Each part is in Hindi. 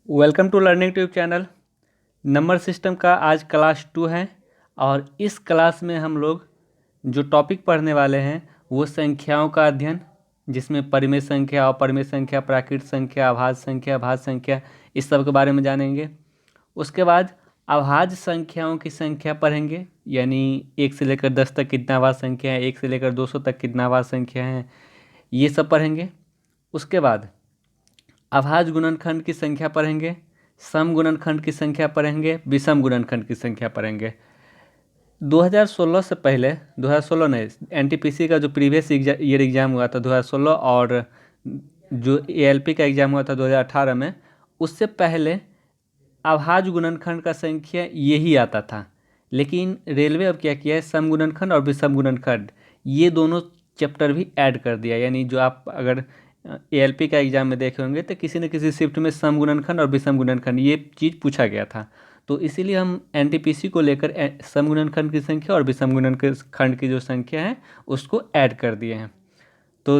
Welcome to learning tube channel. Number system का आज क्लास 2 है और इस क्लास में हम लोग जो टॉपिक पढ़ने वाले हैं वो संख्याओं का अध्ययन, जिसमें परिमेय संख्या, अपरिमेय संख्या, प्राकृत संख्या, अभाज्य संख्या, भाज्य संख्या, इस सब के बारे में जानेंगे। उसके बाद अभाज्य संख्याओं की संख्या पढ़ेंगे, यानी 1 से लेकर 10 तक कितना अभाज्य संख्या है, 1 से लेकर 200 तक कितना अभाज्य संख्या है, ये सब पढ़ेंगे। उसके बाद अभाज्य गुणनखंड की संख्या पढ़ेंगे, सम गुणनखंड की संख्या पढ़ेंगे, विषम गुणनखंड की संख्या पढ़ेंगे। 2016 से पहले 2016 नहीं, एनटीपीसी का जो प्रीवियस ईयर एग्ज़ाम हुआ था 2016 और जो एएलपी का एग्ज़ाम हुआ था 2018 में, उससे पहले अभाज्य गुणनखंड का संख्या यही आता था। लेकिन रेलवे अब क्या किया है, सम गुणनखंड और विषम गुणनखंड ये दोनों चैप्टर भी ऐड कर दिया। यानी जो आप अगर एएलपी का एग्ज़ाम में देखे होंगे तो किसी न किसी शिफ्ट में सम गुणनखंड और विषम गुणनखंड ये चीज़ पूछा गया था। तो इसीलिए हम एनटीपीसी को लेकर सम गुणनखंड की संख्या और विषम गुणनखंड की जो संख्या है उसको ऐड कर दिए हैं। तो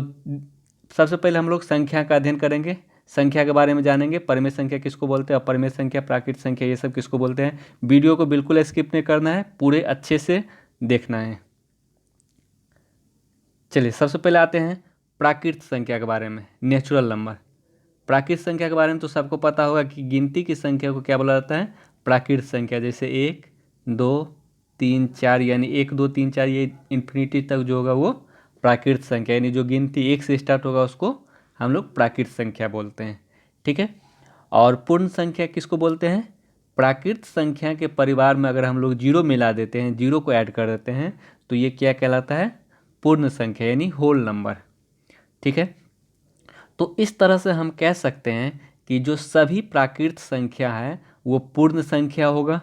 सबसे पहले हम लोग संख्या का अध्ययन करेंगे, संख्या के बारे में जानेंगे। परिमेय संख्या किसको बोलते हैं, अपरिमेय संख्या, प्राकृत संख्या, ये सब किसको बोलते हैं। वीडियो को बिल्कुल स्किप नहीं करना है, पूरे अच्छे से देखना है। चलिए सबसे पहले आते हैं प्राकृत संख्या के बारे में, नेचुरल नंबर। प्राकृत संख्या के बारे में तो सबको पता होगा कि गिनती की संख्या को क्या बोला जाता है, प्राकृत संख्या। जैसे 1, 2, 3, 4, यानी 1, 2, 3, 4 ये इन्फिनिटी तक जो होगा वो प्राकृत संख्या, यानी जो गिनती 1 से स्टार्ट होगा उसको हम लोग प्राकृत संख्या बोलते हैं। ठीक है। और पूर्ण संख्या किसको बोलते हैं, प्राकृत संख्या के परिवार में अगर हम लोग जीरो मिला देते हैं, जीरो को ऐड कर देते हैं तो ये क्या कहलाता है, पूर्ण संख्या, यानी होल नंबर। ठीक है। तो इस तरह से हम कह सकते हैं कि जो सभी प्राकृत संख्या है वो पूर्ण संख्या होगा।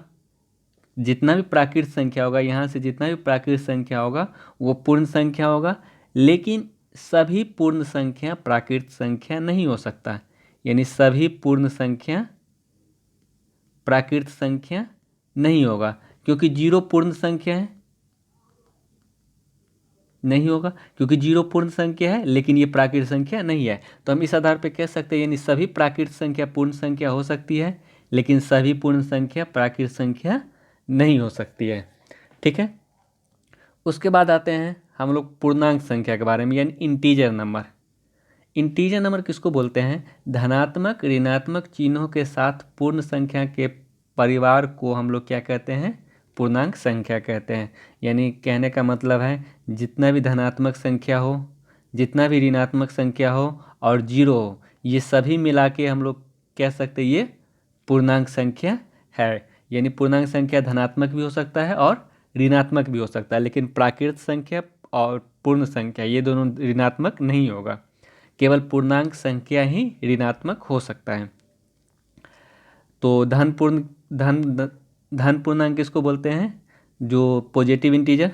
जितना भी प्राकृत संख्या होगा, यहाँ से जितना भी प्राकृत संख्या होगा वो पूर्ण संख्या होगा। लेकिन सभी पूर्ण संख्या प्राकृत संख्या नहीं हो सकता, यानी सभी पूर्ण संख्या प्राकृत संख्या नहीं होगा, क्योंकि जीरो पूर्ण संख्या है, नहीं होगा क्योंकि जीरो पूर्ण संख्या है लेकिन ये प्राकृत संख्या नहीं है। तो हम इस आधार पे कह सकते हैं यानी सभी प्राकृत संख्या पूर्ण संख्या हो सकती है, लेकिन सभी पूर्ण संख्या प्राकृत संख्या नहीं हो सकती है। ठीक है। उसके बाद आते हैं हम लोग पूर्णांक संख्या के बारे में, यानी इंटीजर नंबर। इंटीजर नंबर किसको बोलते हैं, धनात्मक ऋणात्मक चिन्हों के साथ पूर्ण संख्या के परिवार को हम लोग क्या कहते हैं, पूर्णांक संख्या कहते हैं। यानी कहने का मतलब है जितना भी धनात्मक संख्या हो, जितना भी ऋणात्मक संख्या हो और जीरो हो, ये सभी मिला के हम लोग कह सकते हैं ये पूर्णांक संख्या है। यानी पूर्णांक संख्या धनात्मक भी हो सकता है और ऋणात्मक भी हो सकता है, लेकिन प्राकृत संख्या और पूर्ण संख्या ये दोनों ऋणात्मक नहीं होगा, केवल पूर्णांक संख्या ही ऋणात्मक हो सकता है। तो धन पूर्णांक किसको बोलते हैं, जो पॉजिटिव इंटीजर,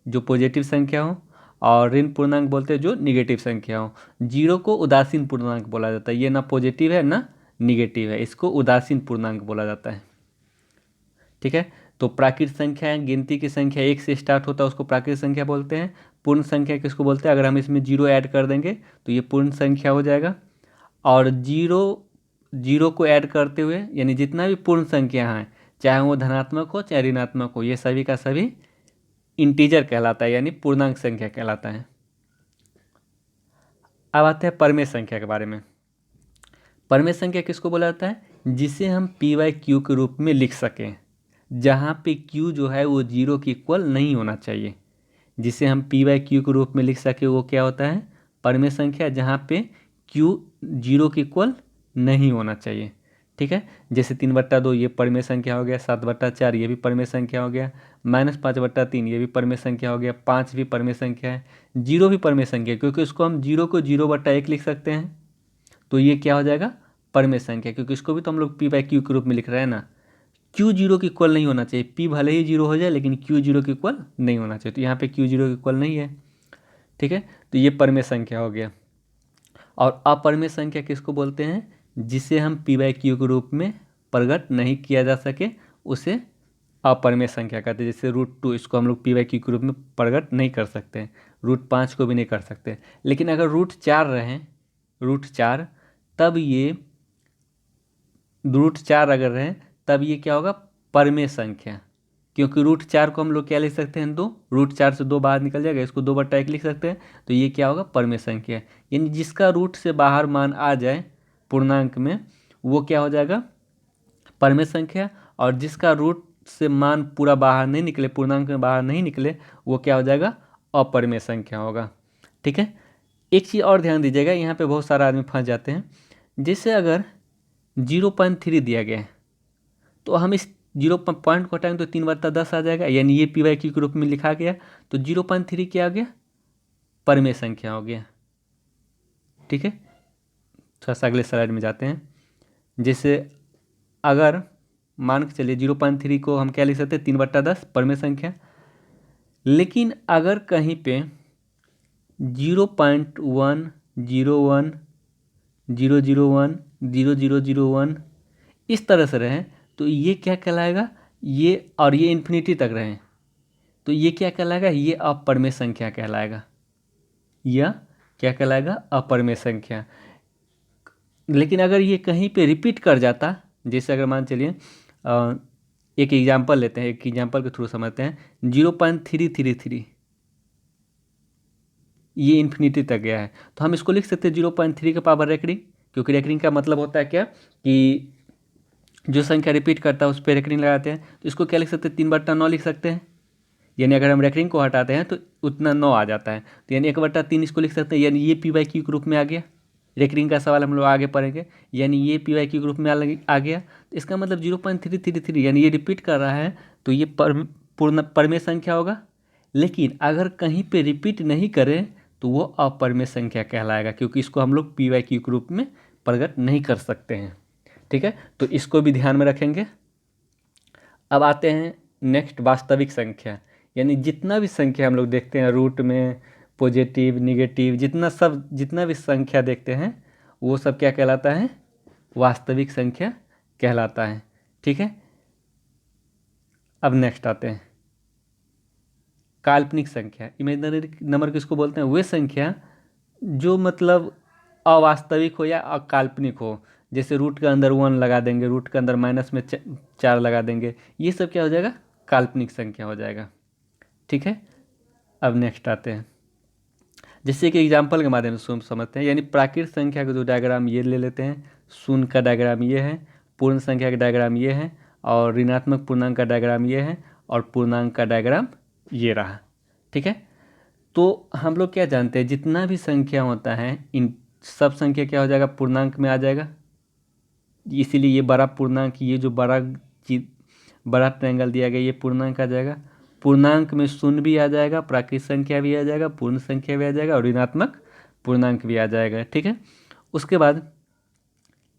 जो पॉजिटिव संख्या हो, और ऋण पूर्णांक बोलते हैं जो निगेटिव संख्या हो। जीरो को उदासीन पूर्णांक बोला जाता है, ये ना पॉजिटिव है ना निगेटिव है, इसको उदासीन पूर्णांक बोला जाता है। ठीक है। तो प्राकृत संख्या, गिनती की संख्या 1 से स्टार्ट होता है उसको प्राकृत संख्या बोलते हैं। पूर्ण संख्या किसको बोलते हैं, अगर हम इसमें जीरो ऐड कर देंगे तो ये पूर्ण संख्या हो जाएगा। और जीरो को ऐड करते हुए यानी जितना भी पूर्ण संख्या है, चाहे वो धनात्मक हो चाहे ऋणात्मक हो, ये सभी का सभी इंटीजर कहलाता है, यानी पूर्णांक संख्या कहलाता है। अब आते हैं परिमेय संख्या के बारे में। परिमेय संख्या किसको बोला जाता है, जिसे हम p/q के रूप में लिख सकें, जहाँ पे q जो है वो जीरो के इक्वल नहीं होना चाहिए। जिसे हम p/q के रूप में लिख सके वो क्या होता है, परिमेय संख्या, जहाँ पे q जीरो के इक्वल नहीं होना चाहिए। ठीक है। जैसे 3/2 ये परिमेय संख्या हो गया, 7/4 ये भी परिमेय संख्या हो गया, -5/3 ये भी परिमेय संख्या हो गया, 5 भी परिमेय संख्या है, जीरो भी परिमेय संख्या है, क्योंकि उसको हम जीरो को 0/1 लिख सकते हैं। तो ये क्या हो जाएगा, परिमेय संख्या, क्योंकि इसको भी तो हम लोग p/q के रूप में लिख रहे हैं ना। q जीरो के इक्वल नहीं होना चाहिए, p भले ही जीरो हो जाए लेकिन q जीरो के इक्वल नहीं होना चाहिए। तो यहाँ पे q जीरो के इक्वल नहीं है। ठीक है। तो ये परिमेय संख्या हो गया। और अपरिमेय संख्या किसको बोलते हैं, जिसे हम p/q के रूप में प्रकट नहीं किया जा सके उसे अपरिमेय संख्या कहते हैं। जैसे √2, इसको हम लोग p/q के रूप में प्रकट नहीं कर सकते हैं, √5 को भी नहीं कर सकते। लेकिन अगर √4 रहें, √4, तब ये √4 अगर रहे तब ये क्या होगा, परमेय संख्या, क्योंकि √4 को हम लोग क्या लिख सकते हैं, 2, √4 से 2 बाहर निकल जाएगा, इसको 2/1 लिख सकते हैं, तो ये क्या होगा, परमेय संख्या। यानी जिसका रूट से बाहर मान आ जाए पूर्णांक में वो क्या हो जाएगा, परमेय संख्या, और जिसका रूट से मान पूरा बाहर नहीं निकले, पूर्णांक में बाहर नहीं निकले, वो क्या हो जाएगा, अपरमेय संख्या होगा। ठीक है। एक चीज़ और ध्यान दीजिएगा, यहाँ पे बहुत सारा आदमी फंस जाते हैं। जैसे अगर 0.3 दिया गया है तो हम इस 0 पॉइंट को हटाएंगे तो 3/10 आ जाएगा, यानी ये PYQ के रूप में लिखा गया, तो 0.3 क्या हो गया, परमेय संख्या हो गया। ठीक है। थोड़ा सा अगले स्लाइड में जाते हैं। जैसे अगर मान के चलिए 0.3 को हम क्या लिख सकते हैं, 3/10 परमेय संख्या। लेकिन अगर कहीं पे 0.1, 01, 001, 0001 इस तरह से रहे तो ये क्या कहलाएगा, ये और ये इन्फिनिटी तक रहे तो ये क्या कहलाएगा, ये अपरमेय संख्या कहलाएगा। यह क्या कहलाएगा, अपरमेय संख्या। लेकिन अगर ये कहीं पे रिपीट कर जाता, जैसे अगर मान चलिए एक एग्जांपल लेते हैं, एक एग्जांपल के थ्रू समझते हैं, 0.333 ये इन्फिनिटी तक गया है तो हम इसको लिख सकते हैं 0.3 के पावर रेकरिंग, क्योंकि रेकरिंग का मतलब होता है क्या कि जो संख्या रिपीट करता है उस पर रेकरिंग लगाते हैं। तो इसको क्या लिख सकते हैं, 3/9 लिख सकते हैं। यानी अगर हम रेकरिंग को हटाते हैं तो उतना 9 आ जाता है, तो यानी 1/3 इसको लिख सकते हैं। यानी ये PYQ के रूप में आ गया। रेकरिंग का सवाल हम लोग आगे पढ़ेंगे, यानी ये PYQ के रूप में आ गया। तो इसका मतलब 0.333 यानी ये रिपीट कर रहा है तो ये पूर्ण परमेय संख्या होगा। लेकिन अगर कहीं पे रिपीट नहीं करे तो वो अपरमेय संख्या कहलाएगा, क्योंकि इसको हम लोग PYQ के रूप में प्रकट नहीं कर सकते हैं। ठीक है, तो इसको भी ध्यान में रखेंगे। अब आते हैं नेक्स्ट, वास्तविक संख्या। यानी जितना भी संख्या हम लोग देखते हैं रूट में, पॉजिटिव, निगेटिव, जितना भी संख्या देखते हैं वो सब क्या कहलाता है, वास्तविक संख्या कहलाता है। ठीक है। अब नेक्स्ट आते हैं काल्पनिक संख्या। इमेजिनरी नंबर किसको बोलते हैं, वे संख्या जो मतलब अवास्तविक हो या अकाल्पनिक हो। जैसे रूट के अंदर 1 लगा देंगे, रूट के अंदर माइनस में 4 लगा देंगे, ये सब क्या हो जाएगा, काल्पनिक संख्या हो जाएगा। ठीक है। अब नेक्स्ट आते हैं, जैसे कि एग्जाम्पल के माध्यम से समझते हैं। यानी प्राकृत संख्या का जो डायग्राम ये ले लेते हैं, शून्य का डायग्राम ये है, पूर्ण संख्या का डायग्राम ये है, और ऋणात्मक पूर्णांक का डायग्राम ये है, और पूर्णांक का डायग्राम ये रहा। ठीक है। तो हम लोग क्या जानते हैं, जितना भी संख्या होता है इन सब संख्या क्या हो जाएगा, पूर्णांक में आ जाएगा। इसीलिए ये बड़ा पूर्णांक, ये जो बड़ा ट्रायंगल दिया गया ये पूर्णांक आ जाएगा। पूर्णांक में शून्य भी आ जाएगा, प्राकृत संख्या भी आ जाएगा, पूर्ण संख्या भी आ जाएगा, और ऋणात्मक पूर्णांक भी आ जाएगा। ठीक है। उसके बाद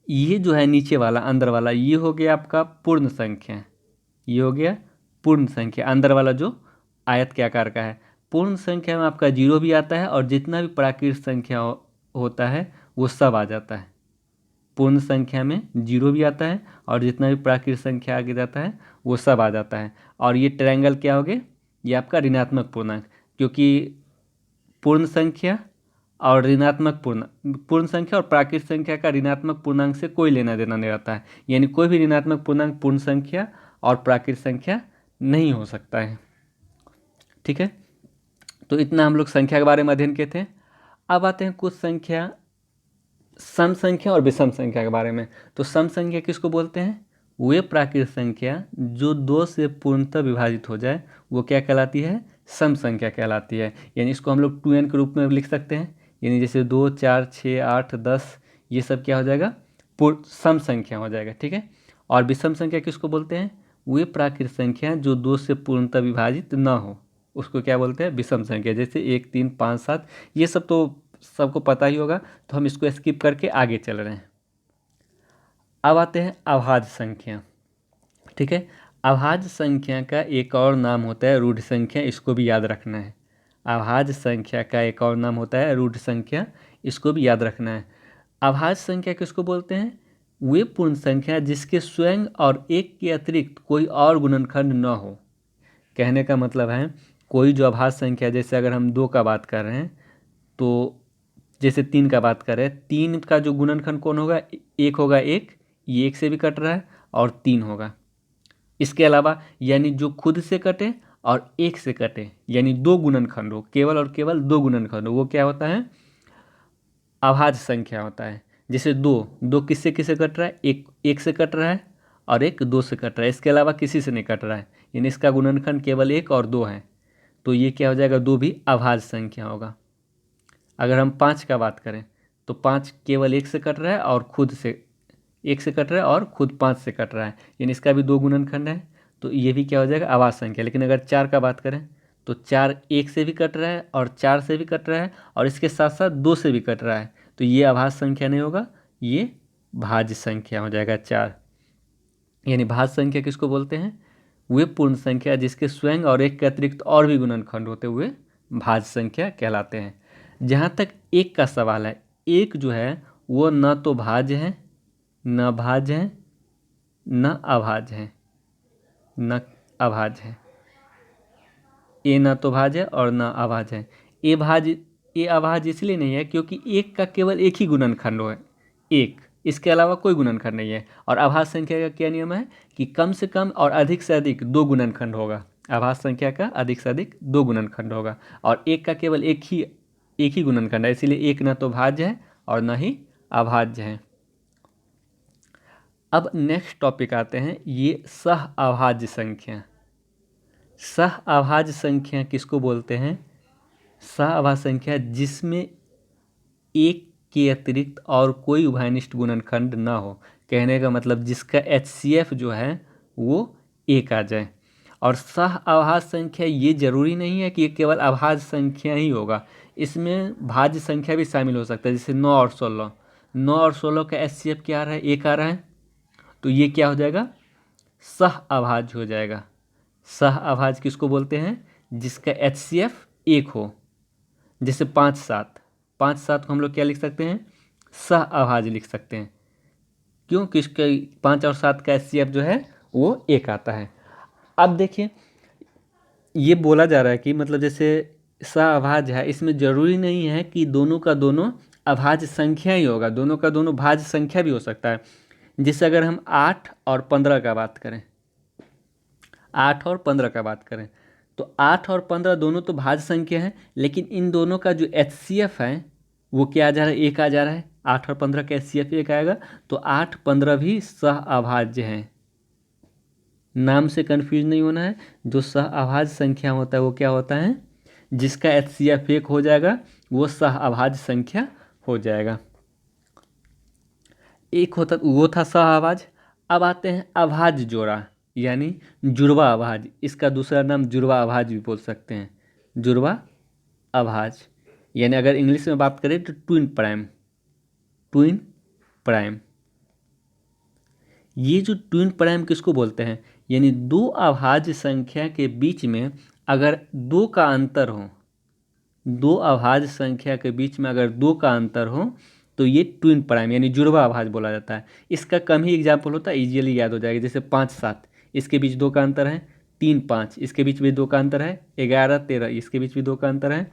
ये जो है नीचे वाला, अंदर वाला, ये हो गया आपका पूर्ण संख्या। ये हो गया पूर्ण संख्या, अंदर वाला जो आयत के आकार का है। पूर्ण संख्या में आपका 0 भी आता है, और जितना भी प्राकृत संख्या होता है वो सब आ जाता है। पूर्ण संख्या में 0 भी आता है, और जितना भी प्राकृत संख्या आगे जाता है वो सब आ जाता है। और ये ट्रायंगल क्या हो गया, ये आपका ऋणात्मक पूर्णांक, क्योंकि पूर्ण संख्या और पूर्ण संख्या और प्राकृत संख्या का ऋणात्मक पूर्णांक से कोई लेना देना नहीं रहता है। यानी कोई भी ऋणात्मक पूर्णांक पूर्ण संख्या और प्राकृत संख्या नहीं हो सकता है। ठीक है। तो इतना हम लोग संख्या के बारे में अध्ययन किए थे। अब आते हैं कुछ संख्या, सम संख्या और विषम संख्या के बारे में। तो सम संख्या किसको बोलते हैं, वे प्राकृत संख्या जो 2 से पूर्णतः विभाजित हो जाए वो क्या कहलाती है, सम संख्या कहलाती है। यानी इसको हम लोग 2n के रूप में लिख सकते हैं। यानी जैसे 2, 4, 6, 8, 10 ये सब क्या हो जाएगा, सम संख्या हो जाएगा। ठीक है। और विषम संख्या किसको बोलते हैं, वे प्राकृत संख्या जो 2 से पूर्णतः विभाजित न हो उसको क्या बोलते हैं, विषम संख्या। जैसे 1, 3, 5, 7 ये सब तो सबको पता ही होगा, तो हम इसको स्किप करके आगे चल रहे हैं। अब आते हैं अभाज्य संख्या। ठीक है। अभाज्य संख्या का एक और नाम होता है रूढ़ संख्या, इसको भी याद रखना है। अभाज्य संख्या का एक और नाम होता है रूढ़ संख्या, इसको भी याद रखना है। अभाज्य संख्या किसको बोलते हैं, वे पूर्ण संख्या जिसके स्वयं और एक के अतिरिक्त कोई और गुणनखंड न हो। कहने का मतलब है कोई जो अभाज्य संख्या, जैसे अगर हम 2 का बात कर रहे हैं तो जैसे 3 का बात करें, 3 का जो गुणनखंड कौन होगा, 1 होगा, 1 ये 1 से भी कट रहा है और 3 होगा। इसके अलावा यानी जो खुद से कटे और 1 से कटे यानी 2 गुणनखंड हो, केवल और केवल 2 गुणनखंड हो, वो क्या होता है? अभाज्य संख्या होता है। जैसे 2 किससे किससे कट रहा है? 1 से कट रहा है और 1 2 से कट रहा है, इसके अलावा किसी से नहीं कट रहा है, यानी इसका गुणनखंड केवल 1 और 2 है, तो ये क्या हो जाएगा? 2 भी अभाज्य संख्या होगा। अगर हम 5 का बात करें तो 5 केवल 1 से कट रहा है और खुद से 1 से कट रहा है और खुद 5 से कट रहा है, यानी इसका भी 2 गुणनखंड है, तो ये भी क्या हो जाएगा? अभाज्य संख्या। लेकिन अगर 4 का बात करें तो 4 1 से भी कट रहा है और 4 से भी कट रहा है और इसके साथ साथ 2 से भी कट रहा है, तो ये अभाज्य संख्या नहीं होगा, ये भाज्य संख्या हो जाएगा 4। यानी भाज्य संख्या किसको बोलते हैं? वे पूर्ण संख्या जिसके स्वयं और 1 के अतिरिक्त और भी गुणनखंड होते हुए भाज्य संख्या कहलाते हैं। जहाँ तक 1 का सवाल है, 1 जो है वो न तो भाज्य है, न भाज्य है, न अभाज्य है, न अभाज्य है। ए न तो भाज्य है और न अभाज्य है। ए अभाज्य इसलिए नहीं है क्योंकि 1 का केवल 1 ही गुणनखंड है, 1, इसके अलावा कोई गुणनखंड नहीं है। और अभाज्य संख्या का क्या नियम है कि कम से कम और अधिक से अधिक 2 गुणनखंड होगा। अभाज्य संख्या का अधिक से अधिक 2 गुणनखंड होगा और 1 का केवल एक ही गुणनखंड है, इसीलिए 1 न तो भाज्य है और न ही अभाज्य है। अब नेक्स्ट टॉपिक आते हैं, ये सह अभाज्य संख्या। सह अभाज्य संख्या किसको बोलते हैं? सह अभाज्य संख्या जिसमें 1 के अतिरिक्त और कोई उभयनिष्ठ गुणनखंड न हो। कहने का मतलब जिसका HCF जो है वो 1 आ जाए। और सह अभाज्य संख्या ये जरूरी नहीं है कि ये केवल अभाज्य संख्या ही होगा, इसमें भाज्य संख्या भी शामिल हो सकता है। जैसे 9 और 16, 9 और 16 का HCF क्या आ रहा है? 1 आ रहा है, तो ये क्या हो जाएगा? सह अभाज्य हो जाएगा। सह अभाज्य किसको बोलते हैं? जिसका HCF 1 हो। जैसे 5 7 को हम लोग क्या लिख सकते हैं? सह अभाज्य लिख सकते हैं। क्यों? किसके 5 और 7 का HCF जो है वो 1 आता है। अब देखिए, ये बोला जा रहा है कि मतलब जैसे सह अभाज्य है, इसमें ज़रूरी नहीं है कि दोनों का दोनों अभाज्य संख्या ही होगा, दोनों का दोनों भाज्य संख्या भी हो सकता है। जैसे अगर हम 8 और 15 का बात करें, 8 और 15 का बात करें तो 8 और 15 दोनों तो भाज्य संख्या है, लेकिन इन दोनों का जो HCF है वो क्या आ जा रहा है? 1 आ जा रहा है। 8 और 15 का HCF 1 आएगा, तो 8 15 भी सह अभाज्य हैं। नाम से कन्फ्यूज नहीं होना है। जो सह अभाज्य संख्या होता है वो क्या होता है? जिसका HCF 1 हो जाएगा वो सह अभाज्य संख्या हो जाएगा। एक होता वो था सह अभाज्य। अब आते हैं अभाज्य जोड़ा, यानी जुड़वा अभाज्य। इसका दूसरा नाम जुड़वा अभाज्य भी बोल सकते हैं। जुड़वा अभाज्य यानी अगर इंग्लिश में बात करें तो ट्विन प्राइम। ट्विन प्राइम, ये जो ट्विन प्राइम किसको बोलते हैं? यानी 2 अभाज्य संख्या के बीच में अगर 2 का अंतर हो, 2 अभाज्य संख्या के बीच में अगर 2 का अंतर हो तो ये ट्विन प्राइम यानी जुड़वा अभाज्य बोला जाता है। इसका कम ही एग्जाम्पल होता है, इजीली याद हो जाएगा। जैसे 5 7 इसके बीच 2 का अंतर है, 3 5 इसके बीच भी 2 का अंतर है, 11 13 इसके बीच भी 2 का अंतर है,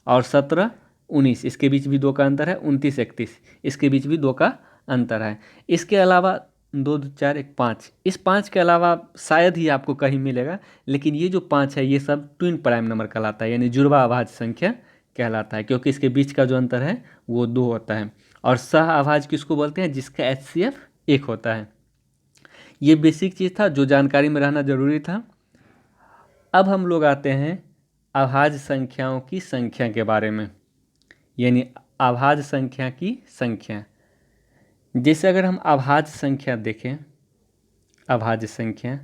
और 17 19 इसके बीच भी 2 का अंतर है, 29 31 इसके बीच भी 2 का अंतर है। इसके अलावा 2 2 4 1 5, इस 5 के अलावा शायद ही आपको कहीं मिलेगा, लेकिन ये जो 5 है ये सब ट्विन प्राइम नंबर कहलाता है, यानी जुड़वा अभाज्य संख्या कहलाता है, क्योंकि इसके बीच का जो अंतर है वो 2 होता है। और सह अभाज्य किसको बोलते हैं? जिसका HCF 1 होता है। ये बेसिक चीज़ था जो जानकारी में रहना जरूरी था। अब हम लोग आते हैं अभाज्य संख्याओं की संख्या के बारे में, यानी अभाज्य संख्या की संख्या। जैसे अगर हम अभाज्य संख्या देखें, अभाज्य संख्या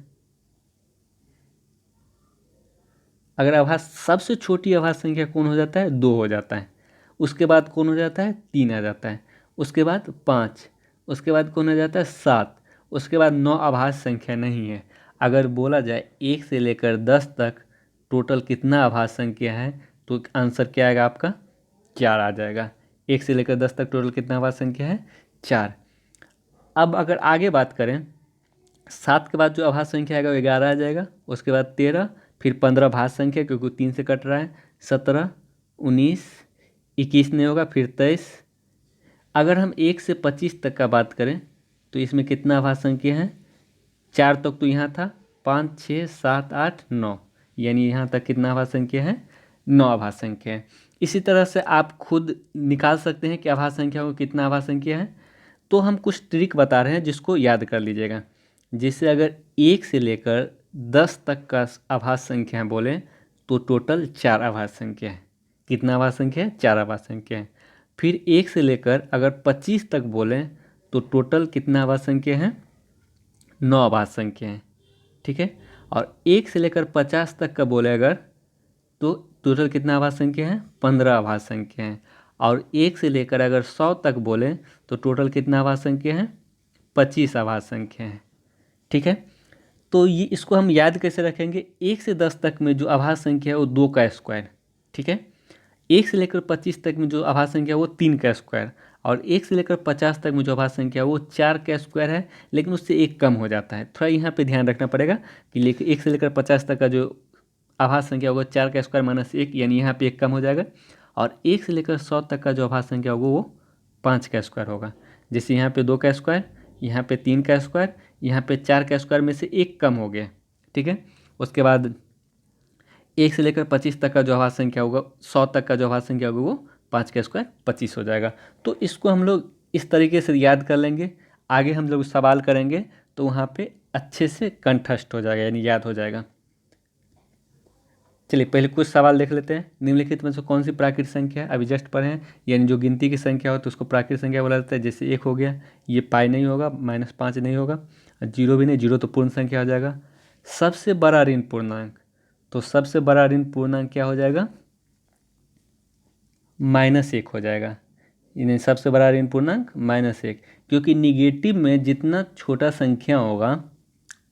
अगर अभाज्य सबसे छोटी अभाज्य संख्या कौन हो जाता है? 2 हो जाता है। उसके बाद कौन हो जाता है? 3 आ जाता है। उसके बाद 5, उसके बाद कौन आ जाता है? 7, उसके बाद 9 अभाज्य संख्या नहीं है। अगर बोला जाए 1 से लेकर 10 तक टोटल कितना अभाज्य संख्या है तो आंसर क्या आएगा आपका? 4 आ जाएगा। 1 से लेकर 10 तक टोटल कितना अभाज्य संख्या है? 4। अब अगर आगे बात करें, 7 के बाद जो अभाज्य संख्या आएगा वो 11 आ जाएगा। उसके बाद 13, फिर 15 भाज्य संख्या क्योंकि 3 से कट रहा है, 17 19 21 नहीं होगा, फिर 23। अगर हम 1 से 25 तक का बात करें तो इसमें कितना आभाज्य संख्या है, 4 तक तो यहाँ था, 5 6 7 8 9, यानी यहाँ तक कितना आभाज्य संख्या है, 9 आभाज्य संख्या है। इसी तरह से आप खुद निकाल सकते हैं कि आभाज्य संख्या को कितना आभाज्य संख्या है। तो हम कुछ ट्रिक बता रहे हैं जिसको याद कर लीजिएगा। जैसे अगर 1 से लेकर 10 तक का आभाज्य संख्या बोलें तो टोटल 4 आभाज्य संख्या है। कितना आभाज्य संख्या है, 4 आभाज्य संख्या है। फिर 1 से लेकर अगर 25 तक बोलें तो टोटल कितना आभाज्य संख्या है, 9 आभाज्य संख्या है। ठीक है। और 1 से लेकर 50 तक का बोले अगर तो टोटल कितना आभाज्य संख्या है, 15 आभाज्य संख्या है। और 1 से लेकर अगर 100 तक बोलें तो टोटल कितना आभाज्य संख्या है, 25 आभाज्य संख्या है। ठीक है। तो ये इसको हम याद कैसे रखेंगे, 1 से 10 तक में जो आभाज्य संख्या है वो 2 का स्क्वायर। ठीक है। 1 से लेकर 25 तक में जो आभाज्य संख्या है वो 3 का स्क्वायर, और 1 से लेकर 50 तक में जो आभाज्य संख्या है वो 4 का स्क्वायर है, लेकिन उससे एक कम हो जाता है। थोड़ा यहाँ पे ध्यान रखना पड़ेगा कि 1 से लेकर 50 तक का जो आभाज्य संख्या होगा 4 का स्क्वायर माइनस 1, यानी यहाँ पे एक कम हो जाएगा। और 1 से लेकर 100 तक का जो आभाज्य संख्या होगा वो 5 का स्क्वायर होगा। जैसे यहाँ पे 2 का स्क्वायर, यहाँ पे 3 का स्क्वायर, यहाँ पे 4 का स्क्वायर में से एक कम हो गया। ठीक है। उसके बाद 1 से लेकर 25 तक का जो आभाज्य संख्या होगा, 100 तक का जो आभाज्य संख्या होगा वो 5 का स्क्वायर 25 हो जाएगा। तो इसको हम लोग इस तरीके से याद कर लेंगे। आगे हम लोग सवाल करेंगे तो वहाँ पे अच्छे से कंठस्थ हो जाएगा, यानी याद हो जाएगा। चलिए पहले कुछ सवाल देख लेते हैं। निम्नलिखित में से कौन सी प्राकृतिक संख्या, अभी जस्ट पढ़े हैं, यानी जो गिनती की संख्या हो तो उसको प्राकृतिक संख्या बोला जाता है। जैसे 1 हो गया, ये पाई नहीं होगा, -5 नहीं होगा, 0 भी नहीं, 0 तो पूर्ण संख्या हो जाएगा। सबसे बड़ा ऋण पूर्णांक, तो सबसे बड़ा ऋण पूर्णांक क्या हो जाएगा, -1 हो जाएगा। यानी सबसे बड़ा ऋण पूर्णांक -1, क्योंकि निगेटिव में जितना छोटा संख्या होगा,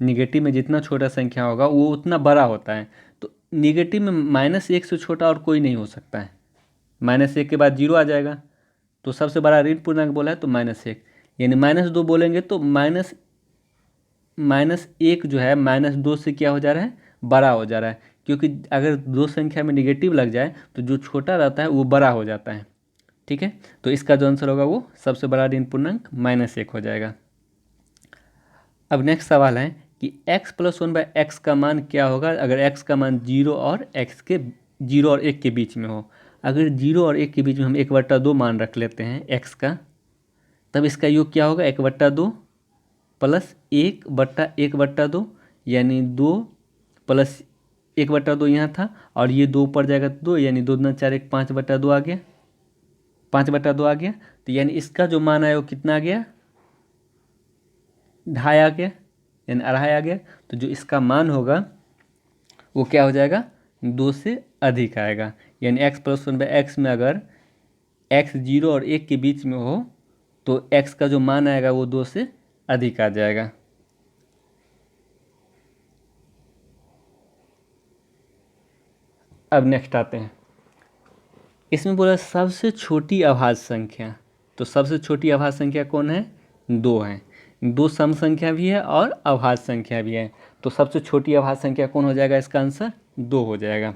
निगेटिव में जितना छोटा संख्या होगा वो उतना बड़ा होता है। तो निगेटिव में -1 से छोटा और कोई नहीं हो सकता है। -1 के बाद 0 आ जाएगा, तो सबसे बड़ा ऋण पूर्णांक बोला है तो -1, यानी -2 बोलेंगे तो -1 जो है -2 से क्या हो जा रहा है, बड़ा हो जा रहा है। क्योंकि अगर दो संख्या में निगेटिव लग जाए तो जो छोटा रहता है वो बड़ा हो जाता है। ठीक है। तो इसका जो आंसर होगा वो सबसे बड़ा ऋण पूर्णांक -1 हो जाएगा। अब नेक्स्ट सवाल है कि x + 1/x का मान क्या होगा अगर x का मान 0 और 1 के बीच में हो। अगर 0 और 1 के बीच में हम 1/2 मान रख लेते हैं x का, तब इसका योग क्या होगा, 1/2 प्लस 1/1/2, यानी 2 प्लस 1/2 यहाँ था, और ये 2 ऊपर जाएगा तो 2, यानी 2 दूना 4 1 5/2 आ गया, 5/2 आ गया। तो यानी इसका जो मान आया वो कितना आ गया, 2.5 आ गया, यानी 2.5 आ गया। तो जो इसका मान होगा वो क्या हो जाएगा, 2 से अधिक आएगा। यानी x + 1/x में अगर x 0 और 1 के बीच में हो तो x का जो मान आएगा वो 2 से अधिक आ जाएगा। अब नेक्स्ट आते हैं, इसमें बोला सबसे छोटी आभाज्य संख्या। तो सबसे छोटी आभाज्य संख्या कौन है, 2 है। 2 सम संख्या भी है और अभाज्य संख्या भी है। तो सबसे छोटी अभाज्य संख्या कौन हो जाएगा, इसका आंसर 2 हो जाएगा।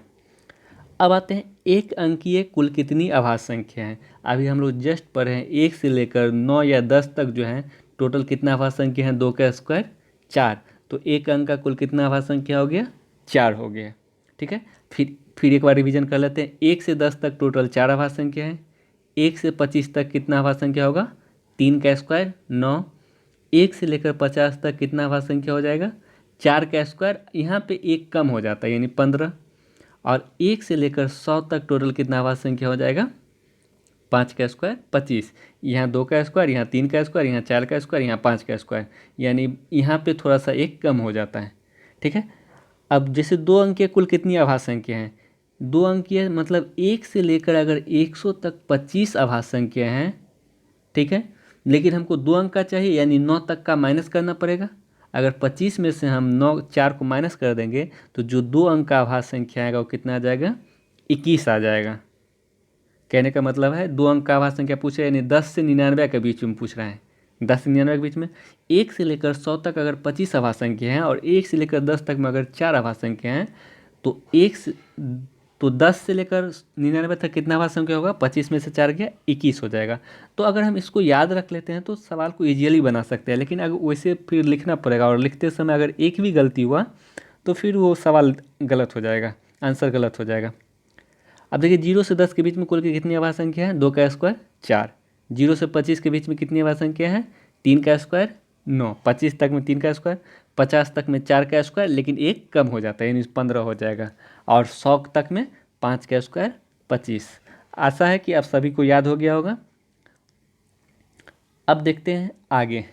अब आते हैं एक अंकीय कुल कितनी अभाज्य संख्या है। अभी हम लोग जस्ट पढ़े हैं 1 से लेकर 9 या 10 तक जो है टोटल कितना अभाज्य संख्या है, 2 का स्क्वायर 4। तो एक अंक का कुल कितना अभाज्य संख्या हो गया, 4 हो गया। ठीक है। फिर एक बार रिवीजन कर लेते हैं। 1 से 10 तक टोटल 4 अभाज्य संख्या है। 1 से 25 तक कितना अभाज्य संख्या होगा, 3 का स्क्वायर 9। 1 से लेकर 50 तक कितना अभाज्य संख्या हो जाएगा, 4 का स्क्वायर, यहाँ पे एक कम हो जाता है यानी 15। और 1 से लेकर 100 तक टोटल कितना अभाज्य संख्या हो जाएगा, 5 का स्क्वायर 25। यहाँ 2 का स्क्वायर, यहाँ 3 का स्क्वायर, यहाँ 4 का स्क्वायर, यहाँ 5 का स्क्वायर, यानी यहाँ पे थोड़ा सा एक कम हो जाता है। ठीक है। अब जैसे 2 अंकीय कुल कितनी अभाज्य संख्या हैं, 2 अंकीय मतलब 1 से लेकर अगर 100 तक 25 अभाज्य संख्या हैं। ठीक है। लेकिन हमको 2 अंक का चाहिए, यानी 9 तक का माइनस करना पड़ेगा। अगर 25 में से हम 4 को माइनस कर देंगे तो जो 2 अंक का अभाज्य संख्या आएगा वो कितना आ जाएगा, 21 आ जाएगा। कहने का मतलब है 2 अंक का अभाज्य संख्या पूछ रहे हैं, यानी 10 से 99 के बीच में पूछ रहा है। 10 से 99 के बीच में 1 से लेकर 100 तक अगर 25 अभाज्य संख्या हैं और 1 से लेकर 10 तक में अगर 4 अभाज्य संख्या हैं तो तो 10 से लेकर 99 तक कितना आवाज संख्या होगा, 25 में से 4 गया 21 हो जाएगा। तो अगर हम इसको याद रख लेते हैं तो सवाल को ईजिली बना सकते हैं, लेकिन अगर वैसे फिर लिखना पड़ेगा और लिखते समय अगर एक भी गलती हुआ तो फिर वो सवाल गलत हो जाएगा, आंसर गलत हो जाएगा। अब देखिए 0 से 10 के बीच में कुल की कितनी आवाज संख्या है, 2 का स्क्वायर 4। 0 से 25 के बीच में कितनी आवाज संख्या है, 3 का स्क्वायर 9। 25 तक में 3 का स्क्वायर, 50 तक में 4 का स्क्वायर, लेकिन एक कम हो जाता है यानी 15 हो जाएगा। और 100 तक में 5 का स्क्वायर 25। आशा है कि आप सभी को याद हो गया होगा। अब देखते हैं आगे।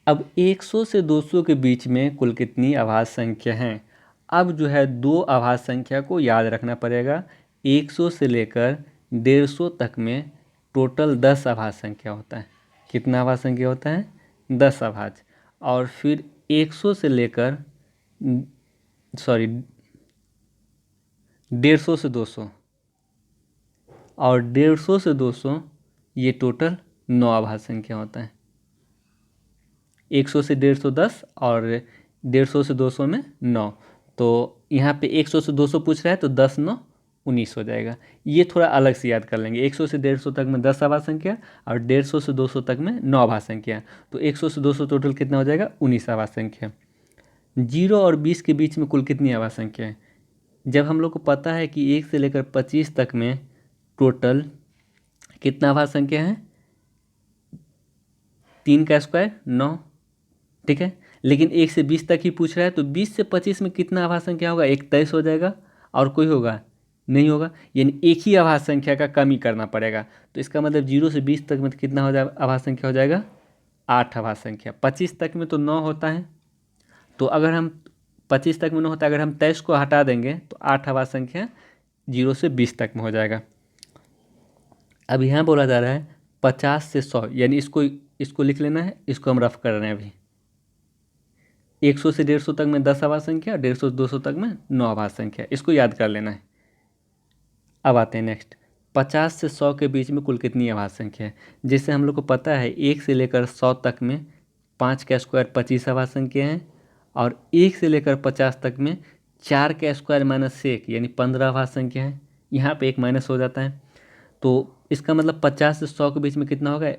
अब 100 से 200 के बीच में कुल कितनी आवाज संख्या हैं। अब जो है दो आवाज संख्या को याद रखना पड़ेगा। 100 से लेकर 150 तक में टोटल 10 आवाज संख्या होता है। कितना आवाज संख्या होता है, 10 आवाज। और फिर 100 से लेकर 150 से 200 और 150 से 200 ये टोटल 9 आवाज संख्या होता है। 100 से 150 10 और 150 से 200 में 9। तो यहाँ पे 100 से 200 पूछ रहा है तो 10 9 19 हो जाएगा। ये थोड़ा अलग से याद कर लेंगे। 100 से 150 तक में 10 आवाज संख्या और 150 से 200 तक में 9 आवाज संख्या। तो 100 से 200 टोटल कितना हो जाएगा, 19 आवाज संख्या। 0 और 20 के बीच में कुल कितनी आवाज संख्या है। जब हम लोग को पता है कि 1 से लेकर 25 तक में टोटल कितना आवाज संख्या है, 3 का स्क्वायर 9, ठीक है। लेकिन 1 से 20 तक ही पूछ रहा है तो 20 से 25 में कितना आवाज संख्या होगा, एक 23 हो जाएगा और कोई होगा नहीं होगा, यानी एक ही आवाज संख्या का कमी करना पड़ेगा। तो इसका मतलब 0 से 20 तक में कितना हो जाएगा, आवाज संख्या हो जाएगा 8 आवाज संख्या। 25 तक में तो 9 होता है, तो अगर हम 25 तक में 9 होता है, अगर हम 23 को हटा देंगे तो 8 आवाज संख्या 0 से 20 तक में हो जाएगा। अब यहाँ बोला जा रहा है 50 से 100, यानी इसको लिख लेना है, इसको हम रफ कर रहे हैं अभी। 100 से 150 तक में 10 आवाज संख्या, 150 से 200 तक में 9 आवाज संख्या, इसको याद कर लेना है। अब आते हैं नेक्स्ट, 50 से 100 के बीच में कुल कितनी आवाज संख्या है। जैसे हम लोग को पता है 1 से लेकर 100 तक में 5 का स्क्वायर 25 आवाज संख्या है और 1 से लेकर 50 तक में 4 का स्क्वायर माइनस 1 यानी 15 आवाज संख्या है। यहाँ पे एक माइनस हो जाता है, तो इसका मतलब 50 से 100 के बीच में कितना होगा,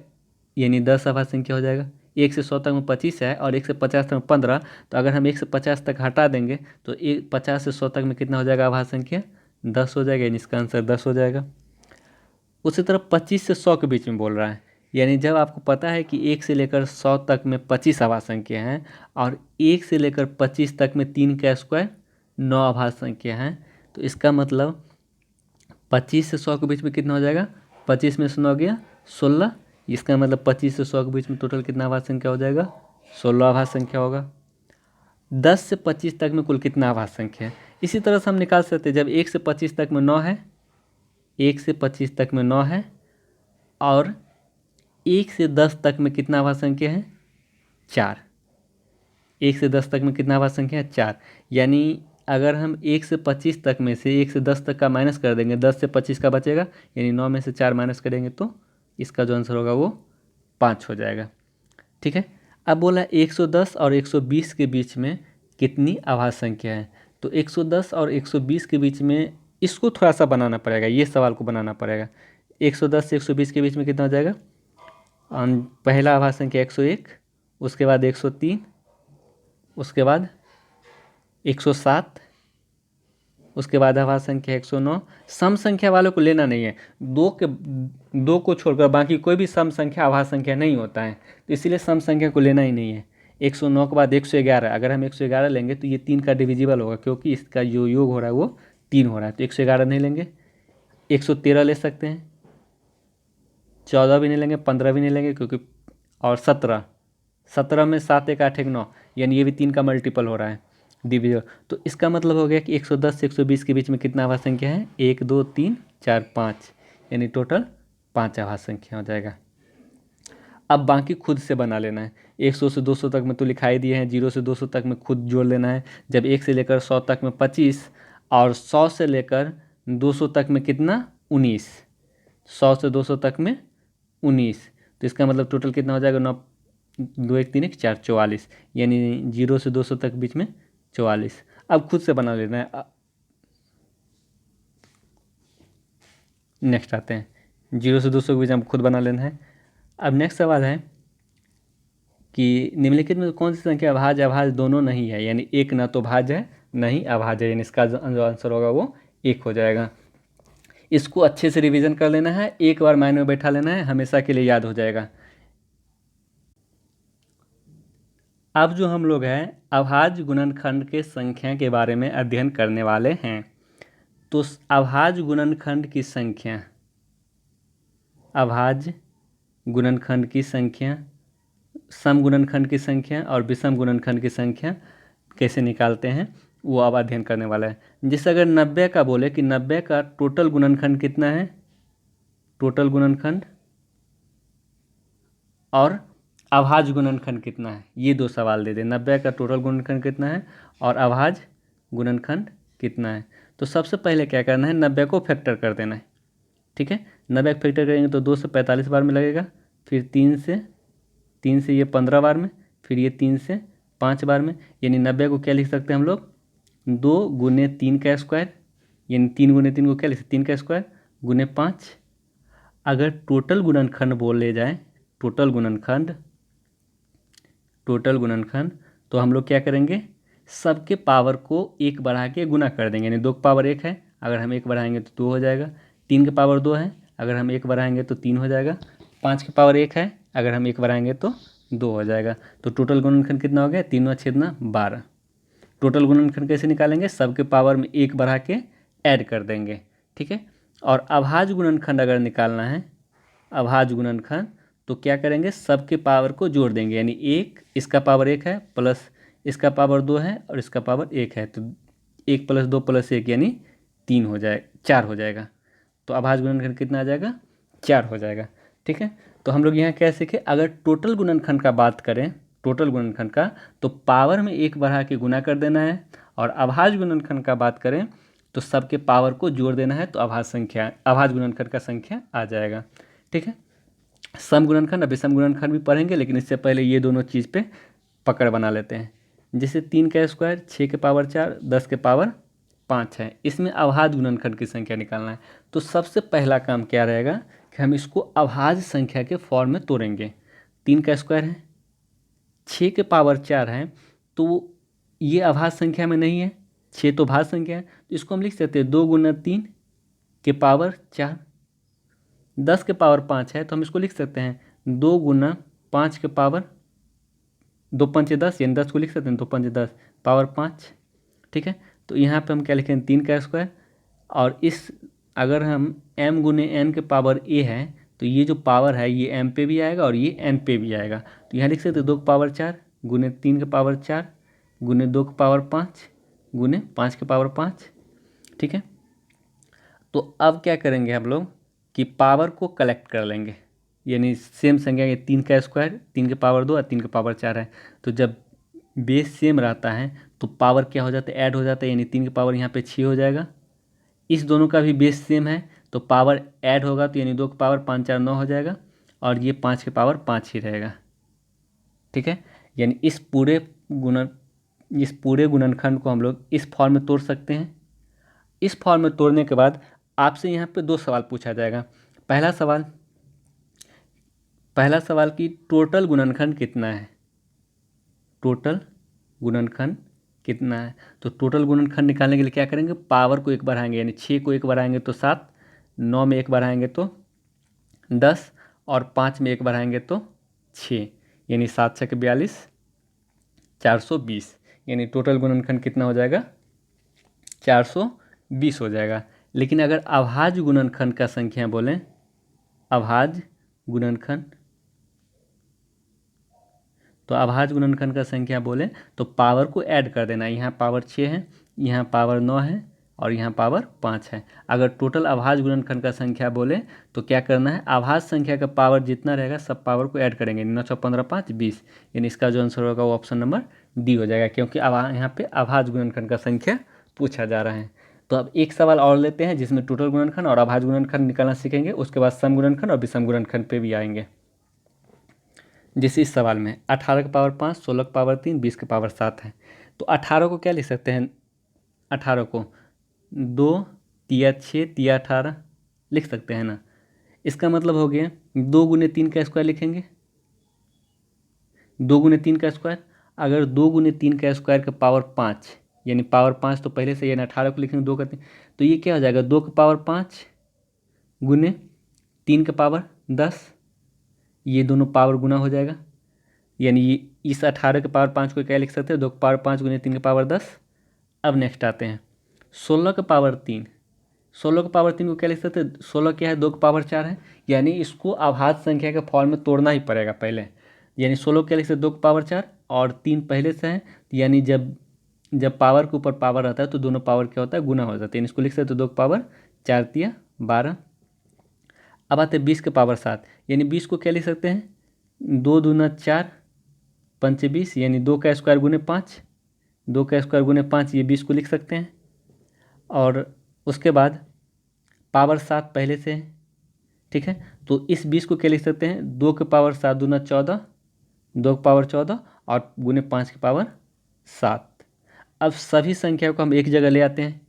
यानी 10 आवाज संख्या हो जाएगा। 1 से 100 तक में 25 है और 1 से 50 तक में 15, तो अगर हम 1 से 50 तक हटा देंगे तो 50 से 100 तक में कितना हो जाएगा, आवाज संख्या 10 हो जाएगा, यानी इसका आंसर 10 हो जाएगा। उसी तरह 25 से 100 के बीच में बोल रहा है, यानी जब आपको पता है कि 1 से लेकर 100 तक में 25 आवाज संख्या हैं और 1 से लेकर 25 तक में 3 का स्क्वायर 9 आवाज संख्या हैं, तो इसका मतलब 25 से 100 के बीच में कितना हो जाएगा, 25 में से 9 गया 16, इसका मतलब 25 से 100 के बीच में टोटल कितना आवाज संख्या हो जाएगा, 16 आवाज संख्या होगा। 10 से 25 तक में कुल कितना आवाज संख्या है। इसी तरह से हम निकाल सकते हैं, जब 1 से 25 तक में 9 है, 1 से 25 तक में 9 है और 1 से 10 तक में कितना आवाज संख्या है, 4। 1 से 10 तक में कितना आवाज संख्या है, 4। यानी अगर हम 1 से 25 तक में से 1 से 10 तक का माइनस कर देंगे, 10 से 25 का बचेगा, यानी 9 में से 4 माइनस करेंगे तो इसका जो आंसर होगा वो 5 हो जाएगा, ठीक है। अब बोला 110 और 120 के बीच में कितनी आवाज संख्या है। तो 110 और 120 के बीच में इसको थोड़ा सा बनाना पड़ेगा, ये सवाल को बनाना पड़ेगा। 110 से 120 के बीच में कितना हो जाएगा, पहला आवाज संख्या 101, उसके बाद 103, उसके बाद 107, उसके बाद आवाज संख्या 109। सम संख्या वालों को लेना नहीं है, दो को छोड़कर बाकी कोई भी सम संख्या आवाज संख्या नहीं होता है, तो इसीलिए सम संख्या को लेना ही नहीं है। 109 के बाद 111, अगर हम 111 लेंगे तो ये 3 का डिविजिबल होगा, क्योंकि इसका जो योग हो रहा है वो 3 हो रहा है, तो 111 नहीं लेंगे। 113 ले सकते हैं, 14 भी नहीं लेंगे, 15 भी नहीं लेंगे, क्योंकि और 17 में 7 1 8 1 9, यानी ये भी 3 का मल्टीपल हो रहा है डिविजन। तो इसका मतलब हो गया कि 110 से 120 के बीच में कितना आवाज संख्या है, 1 2 3 4 5, यानी टोटल 5 आवाज संख्या हो जाएगा। अब बाकी खुद से बना लेना है। 100 से 200 तक में तो लिखाई दिए हैं, 0 से 200 तक में खुद जोड़ लेना है। जब 1 से लेकर 100 तक में 25 और 100 से लेकर 200 तक में कितना, 19, 100 से 200 तक में 19, तो इसका मतलब टोटल कितना हो जाएगा, 9 2 1 3 1 4 44, यानी 0 से 200 तक बीच में 44। अब खुद से बना लेना है। नेक्स्ट आते हैं 0 से 200 के बीच हम खुद बना लेना है। अब नेक्स्ट सवाल है कि निम्नलिखित में कौन सी संख्या अभाज्य अभाज्य दोनों नहीं है, यानी एक ना तो भाज्य है नहीं अभाज्य है, यानी इसका जो आंसर होगा वो 1 हो जाएगा। इसको अच्छे से रिवीजन कर लेना है, एक बार माइंड में बैठा लेना है, हमेशा के लिए याद हो जाएगा। अब जो हम लोग हैं अभाज्य गुणनखंड के संख्या के बारे में अध्ययन करने वाले हैं। तो अभाज्य गुणनखंड की संख्या, अभाज्य गुणनखंड की संख्या, सम गुणनखंड की संख्या और विषम गुणनखंड की संख्या कैसे निकालते हैं वो अब अध्ययन करने वाला है। जैसे अगर 90 का बोले कि 90 का टोटल गुणनखंड कितना है, टोटल गुणनखंड और अभाज्य गुणनखंड कितना है, ये दो सवाल दे दे। 90 का टोटल गुणनखंड कितना है और अभाज्य गुणनखंड कितना है। तो सबसे पहले क्या करना है, 90 को फैक्टर कर देना है। ठीक है, 90 को फैक्टर करेंगे तो 2 से 45 बार में लगेगा, फिर 3 से ये 15 बार में, फिर ये 3 से 5 बार में, यानी 90 को क्या लिख सकते हैं हम लोग, 2 गुने 3 का स्क्वायर, यानी 3 गुने 3 को क्या लिख सकते हैं, 3 का स्क्वायर गुने 5। अगर टोटल गुणनखंड बोले जाए, टोटल गुणनखंड तो हम लोग क्या करेंगे, सबके पावर को 1 बढ़ा के गुना कर देंगे, यानी 2 की पावर 1 है, अगर हम 1 बढ़ाएंगे तो 2 हो जाएगा। 3 की पावर 2 है, अगर हम 1 बढ़ाएंगे तो 3 हो जाएगा। 5 की पावर 1 है, अगर हम 1 बढ़ाएंगे तो 2 हो जाएगा। तो टोटल गुणनखंड कितना हो गया, 3 छेदना 12। टोटल गुणनखंड कैसे निकालेंगे, सबके पावर में 1 बढ़ा के ऐड कर देंगे। ठीक है, और अभाज्य गुणनखंड अगर निकालना है, अभाज्य गुणनखंड तो क्या करेंगे, सबके पावर को जोड़ देंगे, यानी 1 इसका पावर 1 है प्लस इसका पावर 2 है और इसका पावर 1 है, तो 1 + 2 + 1 यानी 3 हो जाए 4 हो जाएगा। तो अभाज्य गुणनखंड कितना आ जाएगा, 4 हो जाएगा। ठीक है, तो हम लोग यहाँ क्या सीखे, अगर टोटल गुणनखंड का बात करें, टोटल गुणनखंड का, तो पावर में 1 बढ़ा के गुना कर देना है, और अभाज्य गुणनखंड का बात करें तो सबके पावर को जोड़ देना है, तो अभाज्य गुणनखंड का संख्या आ जाएगा। ठीक है, सम गुणनखंड और विषम गुणनखंड भी पढ़ेंगे, लेकिन इससे पहले ये दोनों चीज़ पे पकड़ बना लेते हैं। जैसे 3 का स्क्वायर 6 के पावर 4 10 के पावर 5 है, इसमें अभाज्य गुणनखंड की संख्या निकालना है। तो सबसे पहला काम क्या रहेगा कि हम इसको अभाज्य संख्या के फॉर्म में तोड़ेंगे। 3 का स्क्वायर है, 6 के पावर 4 है, तो ये अभाज्य संख्या में नहीं है, 6 तो भाज्य संख्या है, तो इसको हम लिख सकते हैं 2 गुना 3 के पावर 4। 10 के पावर 5 है, तो हम इसको लिख सकते हैं 2 गुना 5 के पावर 2 पंचे 10, यानी 10 को लिख सकते हैं 2 पंचे 10 पावर 5। ठीक है, तो यहाँ पे हम क्या लिखेंगे, 3 का स्क्वायर, और इस अगर हम m गुने n के पावर a है, तो ये जो पावर है ये m पे भी आएगा और ये n पे भी आएगा, तो यहाँ लिख सकते हैं 2 के पावर 4 गुने 3 के पावर 4 गुने 2 के पावर 5 गुने 5 के पावर 5। ठीक है, तो अब क्या करेंगे हम लोग कि पावर को कलेक्ट कर लेंगे, यानी सेम संख्या के 3 का स्क्वायर 3 के पावर 2 और 3 के पावर 4 है, तो जब बेस सेम रहता है तो पावर क्या हो जाता है, ऐड हो जाता है, यानी 3 के पावर यहाँ पे 6 हो जाएगा। इस दोनों का भी बेस सेम है तो पावर ऐड होगा, तो यानी 2 के पावर 5 4 9 हो जाएगा, और ये 5 के पावर 5 ही रहेगा। ठीक है, यानी इस पूरे गुणनखंड को हम लोग इस फॉर्म में तोड़ सकते हैं। इस फॉर्म में तोड़ने के बाद आपसे यहाँ पे 2 सवाल पूछा जाएगा। पहला सवाल कि टोटल गुणनखंड कितना है, टोटल गुणनखंड कितना है। तो टोटल गुणनखंड निकालने के लिए क्या करेंगे, पावर को 1 बढ़ाएंगे, यानी 6 को 1 बढ़ाएंगे तो 7, 9 में 1 बढ़ाएंगे तो 10, और 5 में 1 बढ़ाएंगे तो 6, यानी 7 6 42 420, यानी टोटल गुणनखंड कितना हो जाएगा, 420 हो जाएगा। लेकिन अगर अभाज्य गुणनखंड का संख्या बोलें, अभाज्य गुणनखंड, तो अभाज्य गुणनखंड का संख्या बोले तो पावर को ऐड कर देना है। यहाँ पावर 6 है, यहाँ पावर 9 है और यहाँ पावर 5 है। अगर टोटल अभाज्य गुणनखंड का संख्या बोले तो क्या करना है, अभाज्य संख्या का पावर जितना रहेगा सब पावर को ऐड करेंगे, 9 6 15 5 20, यानी इसका जो आंसर होगा वो ऑप्शन नंबर डी हो जाएगा, क्योंकि अब यहाँ पे अभाज्य गुणनखंड का संख्या पूछा जा रहा है। तो अब एक सवाल और लेते हैं जिसमें टोटल गुणनखंड और अभाज्य गुणनखंड निकालना सीखेंगे, उसके बाद सम गुणनखंड और विषम गुणनखंड पे भी आएंगे। जैसे इस सवाल में 18 के पावर 5 16 के पावर 3 20 के पावर 7 है, तो 18 को क्या लिख सकते हैं, 18 को 2 तिया 6 तिया 18, लिख सकते हैं ना। इसका मतलब हो गया 2 गुने 3 का स्क्वायर लिखेंगे, 2 गुने 3 का स्क्वायर। अगर 2 गुने 3 का स्क्वायर का पावर 5 यानी पावर 5 तो पहले से यानी 18 को लिखेंगे 2 का 3, तो ये क्या हो जाएगा 2 का पावर 5 गुने 3 का पावर 10, ये दोनों पावर गुना हो जाएगा। यानी इस 18 के पावर 5 को क्या लिख सकते हैं 2 का पावर 5 गुने 3 का पावर 10। अब नेक्स्ट आते हैं 16 का पावर 3, 16 का पावर 3 को क्या लिख सकते हैं 16 क्या है 2 का पावर 4 है, यानी इसको अभाज्य संख्या के फॉर्म में तोड़ना ही पड़ेगा पहले। यानी 16 क्या लिख सकते 2 का पावर 4 और 3 पहले से है, यानी जब पावर के ऊपर पावर आता है तो दोनों पावर क्या होता है गुना हो जाता है। इसको लिख सकते 2 का पावर 4 तिया 12। अब आते हैं 20 के पावर 7, यानी 20 को क्या लिख सकते हैं 2 दूना 4 पंचे 20, यानी 2 का स्क्वायर गुने 5, 2 का स्क्वायर गुने 5 ये 20 को लिख सकते हैं। और उसके बाद पावर 7 पहले से है, ठीक है, तो इस 20 को क्या लिख सकते हैं 2 के पावर 7 दूना 14, 2 के पावर 14 और गुने 5 के पावर 7। अब सभी संख्या को हम एक जगह ले आते हैं,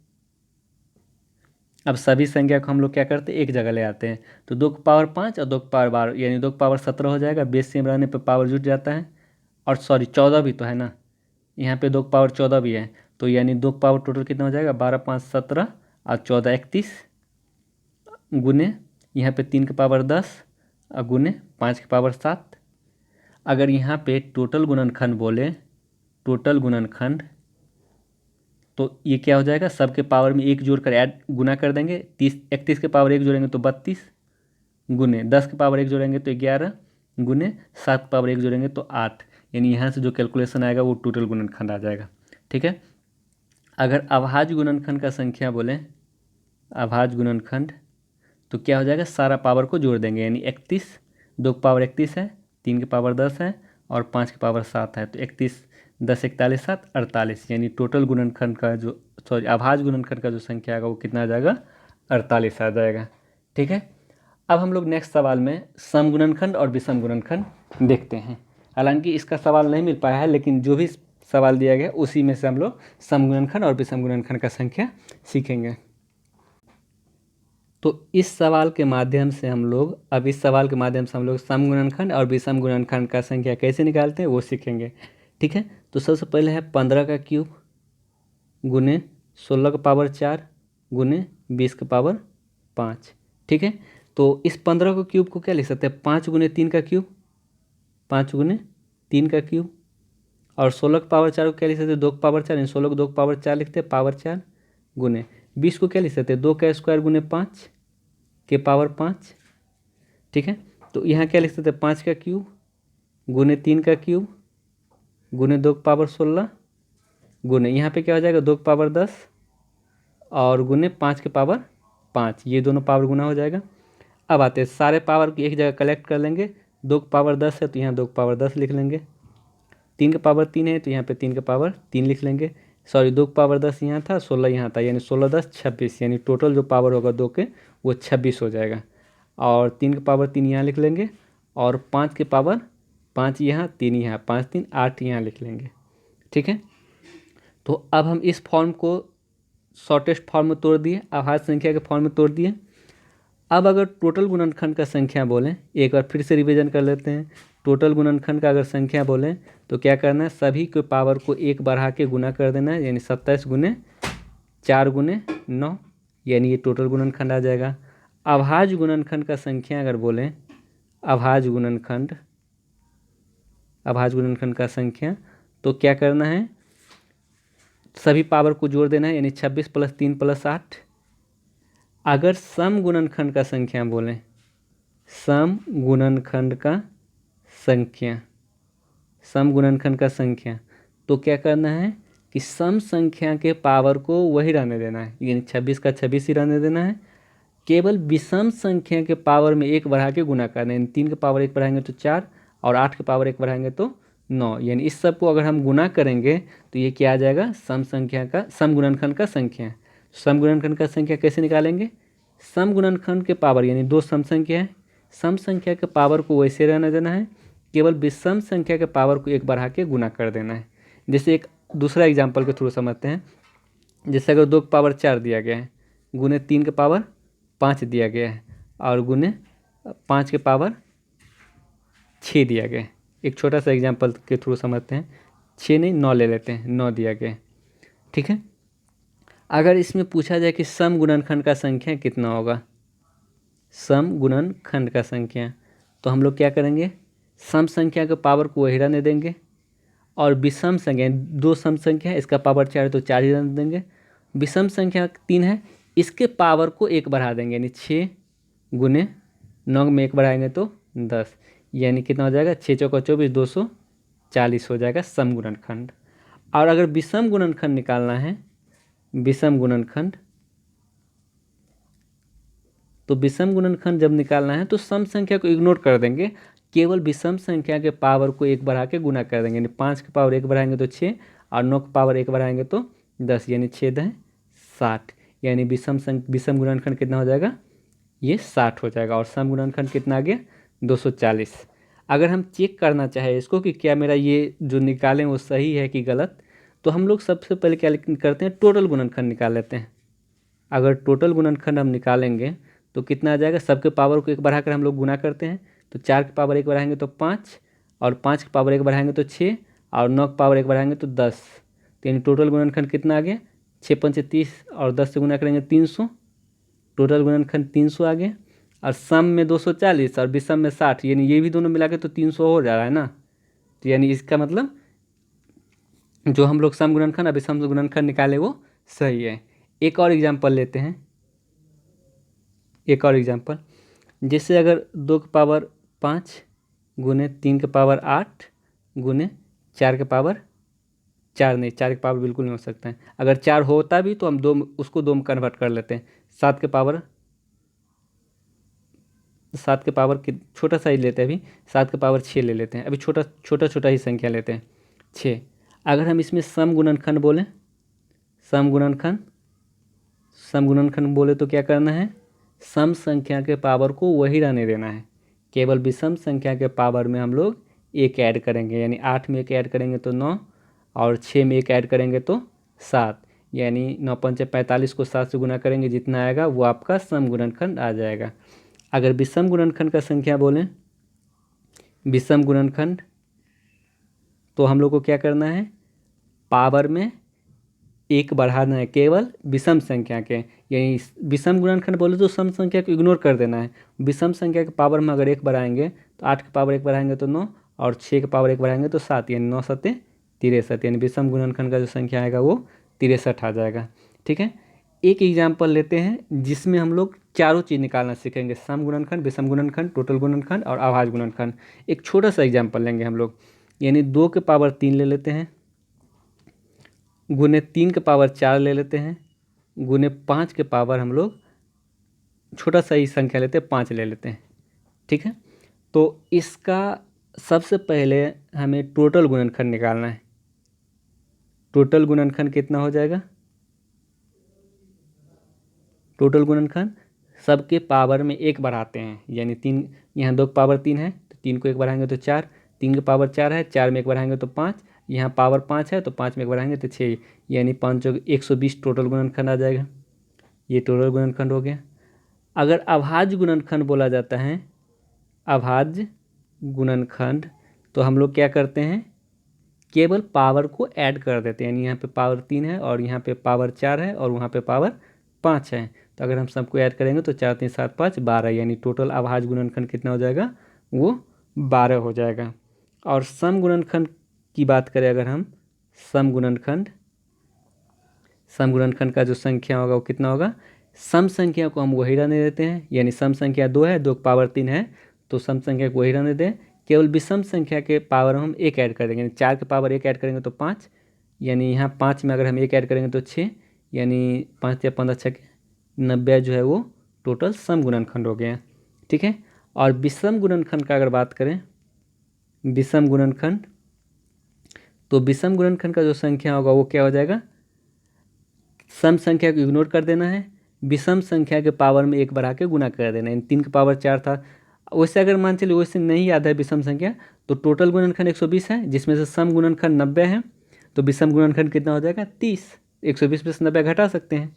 अब सभी संख्या को हम लोग क्या करते हैं एक जगह ले आते हैं, तो 2 के पावर 5 और 2 के पावर 12 यानी 2 के पावर 17 हो जाएगा। बेस सेम रहने पर पावर जुट जाता है, और सॉरी 14 भी तो है ना, यहाँ पे 2 के पावर 14 भी है, तो यानी 2 के पावर टोटल कितना हो जाएगा 12 5 17 और 14 31 गुने यहाँ पे 3 के पावर 10 और गुने 5 के पावर 7। अगर यहाँ पे टोटल गुणनखंड बोले, टोटल गुणनखंड, तो ये क्या हो जाएगा सबके पावर में 1 जोड़कर ऐड गुना कर देंगे, 31 के पावर 1 जोड़ेंगे तो 32 गुने 10 के पावर 1 जोड़ेंगे तो 11 गुने 7 के पावर 1 जोड़ेंगे तो 8, यानी यहाँ से जो कैलकुलेशन आएगा वो टोटल गुणनखंड आ जाएगा, ठीक है। अगर अभाज्य गुणनखंड का संख्या बोलें, अभाज्य गुणनखंड, तो क्या हो जाएगा सारा पावर को जोड़ देंगे, यानी 31, 2 के पावर 31 है, 3 के पावर 10 है और 5 के पावर 7 है, तो 31 10 41 7 48, यानी टोटल गुणनखंड का जो सॉरी अभाज्य गुणनखंड का जो संख्या आएगा वो कितना आ जाएगा 48 आ जाएगा, ठीक है। अब हम लोग नेक्स्ट सवाल में सम गुणनखंड और विषम गुणनखंड देखते हैं। हालांकि इसका सवाल नहीं मिल पाया है, लेकिन जो भी सवाल दिया गया उसी में से हम लोग सम गुणनखंड और विषम गुणनखंड का संख्या सीखेंगे। तो इस सवाल के माध्यम से हम लोग सम गुणनखंड और विषम गुणनखंड का संख्या कैसे निकालते हैं वो सीखेंगे, ठीक है। तो सबसे पहले है 15 का क्यूब गुने 16 का पावर 4 गुने 20 का पावर 5, ठीक है। तो इस 15 को क्यूब को क्या लिख सकते हैं 5 गुने 3 का क्यूब, 5 गुने 3 का क्यूब, और 16 का पावर 4 को क्या लिख सकते हैं 2 का पावर 4, यानी 16 को 2 का पावर 4 लिखते हैं पावर 4 गुने 20 को क्या लिख सकते हैं 2 का स्क्वायर गुने 5 के पावर 5, ठीक है। तो यहाँ क्या लिख सकते हैं 5 का क्यूब गुने 3 का क्यूब गुने 2 का पावर 16 गुने यहाँ पे क्या हो जाएगा 2 का पावर 10 और गुने 5 के पावर 5, ये दोनों पावर गुना हो जाएगा। अब आते हैं सारे पावर को एक जगह कलेक्ट कर लेंगे, 2 का पावर 10 है तो यहाँ 2 का पावर 10 लिख लेंगे, 3 का पावर 3 है तो यहाँ पे 3 का पावर 3 लिख लेंगे, सॉरी 2 का पावर 10 यहाँ था 16 यहाँ था, यानी 16 10 26, यानी टोटल जो पावर होगा 2 के वो 26 हो जाएगा। और 3 का पावर 3 यहाँ लिख लेंगे, और 5 के पावर 5 यहाँ 3 यहाँ 5 3 8 यहाँ लिख लेंगे, ठीक है। तो अब हम इस फॉर्म को शॉर्टेस्ट फॉर्म में तोड़ दिए, अभाज्य संख्या के फॉर्म में तोड़ दिए। अब अगर टोटल गुणनखंड का संख्या बोलें, एक बार फिर से रिवीजन कर लेते हैं। टोटल गुणनखंड का अगर संख्या बोलें तो क्या करना है सभी के पावर को 1 बढ़ा के गुना कर देना है, यानी 27 गुने 4 गुने 9, यानी ये टोटल गुणनखंड आ जाएगा। अभाज्य गुणनखंड का संख्या अगर बोलें, अभाज्य गुणनखंड का संख्या, तो क्या करना है सभी पावर को जोड़ देना है, यानी 26 + 3 + 8। अगर सम गुणनखंड का संख्या बोलें, सम गुणनखंड का संख्या, तो क्या करना है कि सम संख्या के पावर को वही रहने देना है, यानी 26 का 26 ही रहने देना है। केवल विषम संख्या के पावर में 1 बढ़ा के गुना करना है, 3 के पावर 1 बढ़ाएंगे तो 4 और 8 के पावर 1 बढ़ाएंगे तो 9, यानी इस सब को अगर हम गुना करेंगे तो ये क्या आ जाएगा सम गुणनखंड का संख्या। सम गुणनखंड का संख्या कैसे निकालेंगे, सम गुणनखंड के पावर यानी 2 सम संख्या है, सम संख्या के पावर को वैसे रहने देना है, केवल विषम संख्या के पावर को 1 बढ़ा के गुना कर देना है। जैसे एक दूसरा एग्जाम्पल के थ्रू समझते हैं, जैसे अगर 2 के पावर 4 दिया गया है गुने 3 के पावर 5 दिया गया है और गुने 5 के पावर 6 दिया गया है। एक छोटा सा एग्जांपल के थ्रू समझते हैं। 6 नहीं 9 ले लेते हैं, 9 दिया गया है। ठीक है, अगर इसमें पूछा जाए कि सम गुणनखंड का संख्या कितना होगा, सम गुणनखंड का संख्या, तो हम लोग क्या करेंगे, सम संख्या के पावर को वही रहने देंगे और विषम संख्या, 2 सम संख्या है, इसका पावर 4 है तो 4 ही रहने देंगे। विषम संख्या 3 है, इसके पावर को 1 बढ़ा देंगे, यानी 6 गुने 9 में 1 बढ़ाएंगे तो 10, यानी कितना हो जाएगा, 6 चौका 24, 240 हो जाएगा सम गुणनखंड। और अगर विषम गुणनखंड निकालना है, विषम गुणनखंड, तो विषम गुणनखंड जब निकालना है तो सम संख्या को इग्नोर कर देंगे, केवल विषम संख्या के पावर को 1 बढ़ा के गुना कर देंगे, यानी 5 के पावर 1 बढ़ाएंगे तो 6 और 9 के पावर 1 बढ़ाएंगे तो 10, यानी 6 है 60, यानी विषम गुणनखंड कितना हो जाएगा, ये 60 हो जाएगा। और सम गुणनखंड कितना आ गया, 240। अगर हम चेक करना चाहें इसको कि क्या मेरा ये जो निकालें वो सही है कि गलत, तो हम लोग सबसे पहले क्या करते हैं, टोटल गुणनखंड निकाल लेते हैं। अगर टोटल गुणनखंड हम निकालेंगे तो कितना आ जाएगा, सबके पावर को 1 बढ़ाकर हम लोग गुना करते हैं, तो 4 के पावर 1 बढ़ाएंगे तो 5 और 5 के पावर 1 बढ़ाएंगे तो 6 और 9 के पावर 1 बढ़ाएंगे तो 10, तो यानी टोटल गुणनखंड कितना आ गया, 6 पंचे 30 और 10 से गुना करेंगे 300, टोटल गुणनखंड 300 आ गया। और सम में 240 और विषम में 60, यानी ये भी दोनों मिला के तो 300 हो जा रहा है ना, तो यानी इसका मतलब जो हम लोग सम गुणनखंड और विषम गुणनखंड निकाले वो सही है। एक और एग्जाम्पल लेते हैं, एक और एग्जाम्पल, जैसे अगर 2 के पावर 5 गुने 3 के पावर 8 गुने 4 के पावर 4, नहीं 4 के पावर बिल्कुल नहीं हो सकता है, अगर 4 होता भी तो हम उसको 2 में कन्वर्ट कर लेते हैं, 7 के पावर छोटा सा ही लेते हैं, अभी 7 के पावर 6 ले लेते हैं, अभी छोटा ही संख्या लेते हैं 6। अगर हम इसमें सम गुणनखंड बोलें, सम गुणनखंड बोले तो क्या करना है, सम संख्या के पावर को वही रहने देना है, केवल विषम संख्या के पावर में हम लोग 1 ऐड करेंगे, यानी 8 में 1 ऐड करेंगे तो 9 और 6 में 1 ऐड करेंगे तो 7, यानी 9 पंचे 45 को 7 से गुना करेंगे, जितना आएगा वो आपका सम गुणनखंड आ जाएगा। अगर विषम गुणनखंड का संख्या बोलें, विषम गुणनखंड, तो हम लोग को क्या करना है, पावर में 1 बढ़ाना है केवल विषम संख्या के, यानी विषम गुणनखंड बोले तो सम संख्या को इग्नोर कर देना है। विषम संख्या के पावर में अगर 1 बढ़ाएंगे तो 8 के पावर 1 बढ़ाएंगे तो 9 और 6 के पावर 1 बढ़ाएंगे तो 7, यानी 9 7 63, यानी विषम गुणनखंड का जो संख्या आएगा वो 63 आ जाएगा। ठीक है, एक एग्जाम्पल लेते हैं जिसमें हम लोग चारों चीज़ निकालना सीखेंगे, सम गुणनखंड, विषम गुणनखंड, टोटल गुणनखंड और अभाज्य गुणनखंड। एक छोटा सा एग्जाम्पल लेंगे हम लोग, यानी 2 के पावर 3 ले लेते हैं, गुने 3 के पावर 4 ले लेते हैं, गुने 5 के पावर हम लोग छोटा सा ही संख्या लेते हैं 5 ले लेते हैं। ठीक है, तो इसका सबसे पहले हमें टोटल गुणनखंड निकालना है। टोटल गुणनखंड कितना हो जाएगा, टोटल गुणनखंड सबके पावर में 1 बढ़ाते हैं, यानी 3, यहाँ 2 के पावर 3 है तो 3 को 1 बढ़ाएंगे तो 4, 3 के पावर 4 है, 4 में 1 बढ़ाएंगे तो 5, यहाँ पावर 5 है तो 5 में 1 बढ़ाएंगे तो 6, यानी 5 120 टोटल गुणनखंड आ जाएगा। ये टोटल गुणनखंड हो गया। अगर अभाज्य गुणनखंड बोला जाता है, अभाज्य गुणनखंड, तो हम लोग क्या करते हैं, केवल पावर को ऐड कर देते हैं, यानी यहाँ पे पावर 3 है और यहाँ पे पावर 4 है और वहाँ पे पावर 5 है, तो अगर हम सबको ऐड करेंगे तो 4 3 7 5 12, यानी टोटल अभाज्य गुणनखंड कितना हो जाएगा, वो 12 हो जाएगा। और सम गुणनखंड की बात करें अगर हम, सम गुणनखंड का जो संख्या होगा वो कितना होगा, सम संख्या को हम वही रहने देते हैं, यानी सम संख्या 2 है, 2 के पावर 3 है तो सम संख्या को वही रहने दें, केवल विषम संख्या के पावर हम 1 ऐड कर देंगे, यानी 4 के पावर 1 ऐड करेंगे तो 5, यानी यहाँ 5 में अगर हम 1 ऐड करेंगे तो 6, यानी 5 या 15 6 90 जो है वो टोटल सम गुणनखंड हो गया। ठीक है, और विषम गुणनखंड का अगर बात करें, विषम गुणनखंड, तो विषम गुणनखंड का जो संख्या होगा वो क्या हो जाएगा, सम संख्या को इग्नोर कर देना है, विषम संख्या के पावर में 1 बढ़ा के गुना कर देना है। 3 के पावर 4 था, वैसे अगर मान चलिए वैसे नहीं याद है विषम संख्या, तो टोटल गुणनखंड 120 है, जिसमें से सम गुणनखंड 90 है, तो विषम गुणनखंड कितना हो जाएगा 30। 120 में से 90 घटा सकते हैं,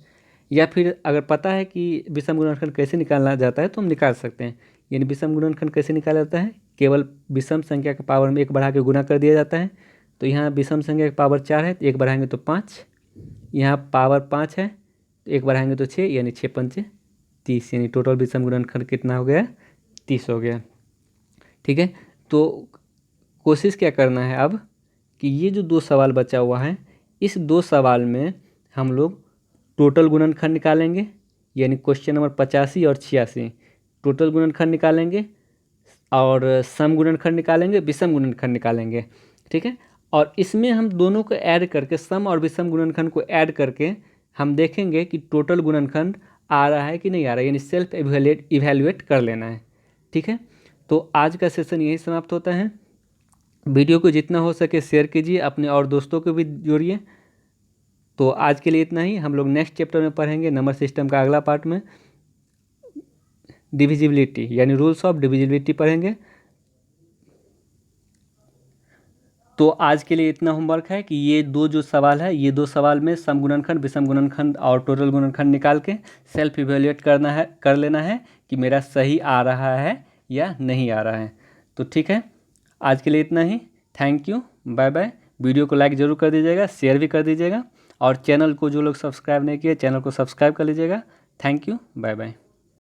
या फिर अगर पता है कि विषम गुणनखंड कैसे निकालना जाता है तो हम निकाल सकते हैं। यानी विषम गुणनखंड कैसे निकाला जाता है, केवल विषम संख्या के पावर में 1 बढ़ा के गुना कर दिया जाता है। तो यहाँ विषम संख्या की पावर 4 है तो 1 बढ़ाएंगे तो 5, यहाँ पावर 5 है तो 1 बढ़ाएंगे तो 6, यानी 6 पंचे 30, यानी टोटल विषम गुणनखंड कितना हो गया, 30 हो गया। ठीक है, तो कोशिश क्या करना है अब कि ये जो 2 सवाल बचा हुआ है, इस 2 सवाल में हम लोग टोटल गुणनखंड निकालेंगे, यानी क्वेश्चन नंबर 85 और 86 टोटल गुणनखंड निकालेंगे और सम गुणनखंड निकालेंगे, विषम गुणनखंड निकालेंगे। ठीक है, और इसमें हम दोनों को ऐड करके, सम और विषम गुणनखंड को ऐड करके हम देखेंगे कि टोटल गुणनखंड आ रहा है कि नहीं आ रहा है, यानी सेल्फ इवैल्यूएट कर लेना है। ठीक है, तो आज का सेशन यही समाप्त होता है। वीडियो को जितना हो सके शेयर कीजिए, अपने और दोस्तों को भी जोड़िए। तो आज के लिए इतना ही, हम लोग नेक्स्ट चैप्टर में पढ़ेंगे नंबर सिस्टम का अगला पार्ट में डिविजिबिलिटी, यानी रूल्स ऑफ डिविजिबिलिटी पढ़ेंगे। तो आज के लिए इतना होमवर्क है कि ये 2 जो सवाल है, ये 2 सवाल में सम गुणनखंड, विषम गुणनखंड और टोटल गुणनखंड निकाल के सेल्फ इवैल्यूएट कर लेना है कि मेरा सही आ रहा है या नहीं आ रहा है। तो ठीक है, आज के लिए इतना ही। Thank you, bye bye. Video को लाइक ज़रूर कर दीजिएगा, शेयर भी कर दीजिएगा, और चैनल को जो लोग सब्सक्राइब नहीं किए चैनल को सब्सक्राइब कर लीजिएगा। Thank you, bye bye.